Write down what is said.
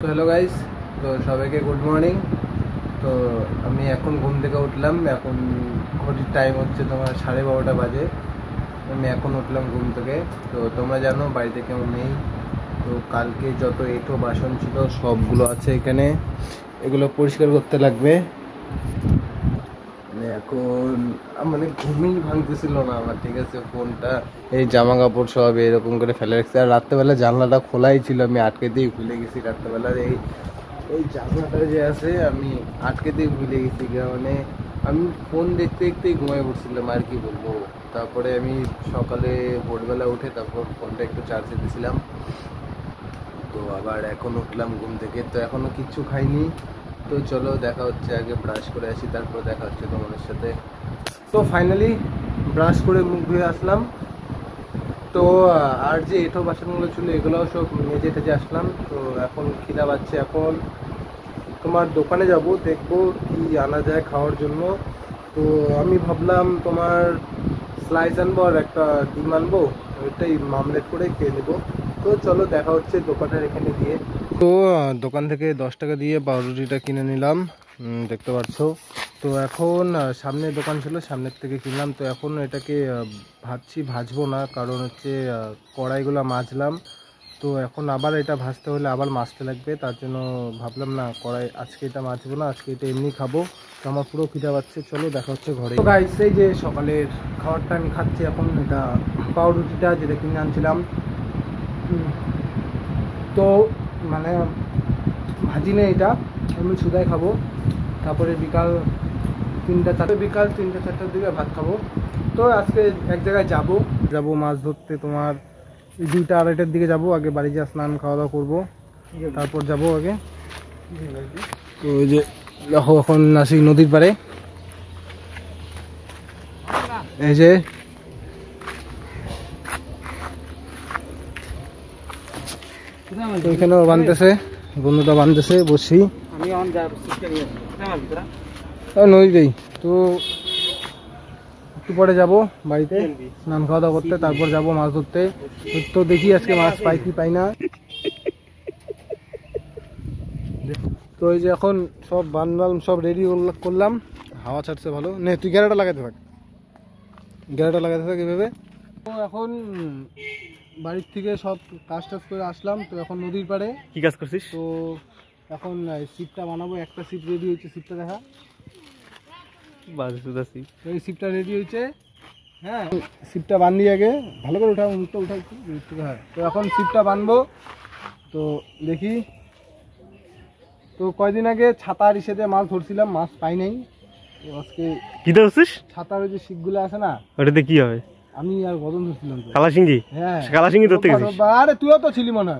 তো hello guys, তো সবাইকে গুড মর্নিং। তো আমি এখন ঘুম থেকে উঠলাম। এখন ঘড়ির টাইম হচ্ছে তোমার 12:30 বাজে। আমি এখন উঠলাম ঘুম থেকে। তো তোমরা জানো বাড়িতে কেউ নেই। তো কালকে যত এঁটো বাসন ছিল সবগুলো আছে এখানে, এগুলো পরিষ্কার করতে লাগবে। এখন মানে ঘুমই ভাঙতেছিল না আমার, ঠিক আছে। ফোনটা, এই জামা কাপড় সব এরকম করে ফেলে রাখছি। আর রাত্রেবেলা জানলাটা খোলাই ছিল, আমি আটকে দিয়ে ভুলে গেছি। রাত্রেবেলার এই এই জানলাটা যে আছে আমি আটকে দিয়ে ভুলে গেছি। মানে আমি ফোন দেখতে দেখতেই ঘুমাই পড়ছিলাম, আর কি বলবো। তারপরে আমি সকালে ভোরবেলা উঠে তারপর ফোনটা একটু চার্জে দিয়েছিলাম। তো আবার এখন উঠলাম ঘুম থেকে। তো এখনো কিচ্ছু খাইনি। তো চলো দেখা হচ্ছে, আগে ব্রাশ করে আসি, তারপর দেখা হচ্ছে তোমাদের সাথে। তো ফাইনালি ব্রাশ করে মুখ ধুয়ে আসলাম। তো আর যে এঁটো বাসনগুলো ছিল এগুলোও সব মেজে টেজে আসলাম। তো এখন খিদা পাচ্ছে। এখন তোমার দোকানে যাব, দেখবো কি আনা যায় খাওয়ার জন্য। তো আমি ভাবলাম তোমার স্লাইস আনবো আর একটা ডিম আনবো, ওইটাই মামলেট করে খেয়ে নেবো। তো চলো দেখা হচ্ছে দোকানের এখানে গিয়ে। তো দোকান থেকে 10 টাকা দিয়ে পাউরুটিটা কিনে নিলাম, দেখতে পাচ্ছ। তো এখন সামনে দোকান ছিল, সামনের থেকে কিনলাম। তো এখন এটাকে ভাজবো না, কারণ হচ্ছে কড়াইগুলো মাজলাম। তো এখন আবার এটা ভাজতে হলে আবার মাজতে লাগবে, তার জন্য ভাবলাম না কড়াই আজকে এটা মাজবো না, আজকে এটা এমনি খাবো। তো আমার পুরো খিদা পাচ্ছে, চলো দেখা হচ্ছে ঘরে। তো গাইস, এই যে সকালের খাবারটা আমি খাচ্ছি এখন, এটা পাউরুটিটা যেটা কিনে আনছিলাম। তো মানে ভাজি নেই, এটা আমি সুদাই খাবো। তারপরে বিকাল 3টা 4টার দিকে ভাত খাবো। তো আজকে এক জায়গায় যাবো মাছ ধরতে। তোমার 2টা 2:30টার দিকে যাবো। আগে বাড়ি যা স্নান খাওয়া দাওয়া করবো, তারপর যাবো আগে। তো ওই যে দেখো এখন আসি নদীর পাড়ে। এই যে এখানেও বানতেছে, বন্ধুটা বানতেছে, বসি নদীতেই। তো একটু পরে যাবো বাড়িতে স্নান খাওয়া দাওয়া করতে, তারপর যাবো মাছ ধরতে। তো দেখি আজকে মাছ পাই কি পাই না। তো এই যে এখন সব বানলাম, সব রেডি করলাম। হাওয়া ছাড়ছে ভালো। নে তুই গ্যারাটা লাগাতে থাক, এভাবে। তো এখন বাড়ির থেকে সব কাজ টাজ করে আসলাম। তো এখন নদীর পাড়ে কি কাজ করছিস? তো এখন ছিপটা বানাবো। একটা ছিপ রেডি হয়েছে, ছিপটা দেখা। এই ছিপটা রেডি হয়েছে। হ্যাঁ, ছিপটা বান্ধি আগে, ভালো করে উঠাও, মুখটা উঠাই। হ্যাঁ, তো এখন ছিপটা বানবো। তো দেখি। তো কয়দিন আগে ছাতার ইসেতে মাছ ধরছিলাম, মাছ পাই নাই। তো আজকে কি ধরছিস? ছাতার ওই যে শিকগুলো আছে না, ওটাতে কি হবে? আমি আর গদন ধরছিলাম। কালাশিঙ্গি? হ্যাঁ, কালাশিঙ্গি ধরতে গেছিস? আরে তুইও তো ছিলি মনে হয়।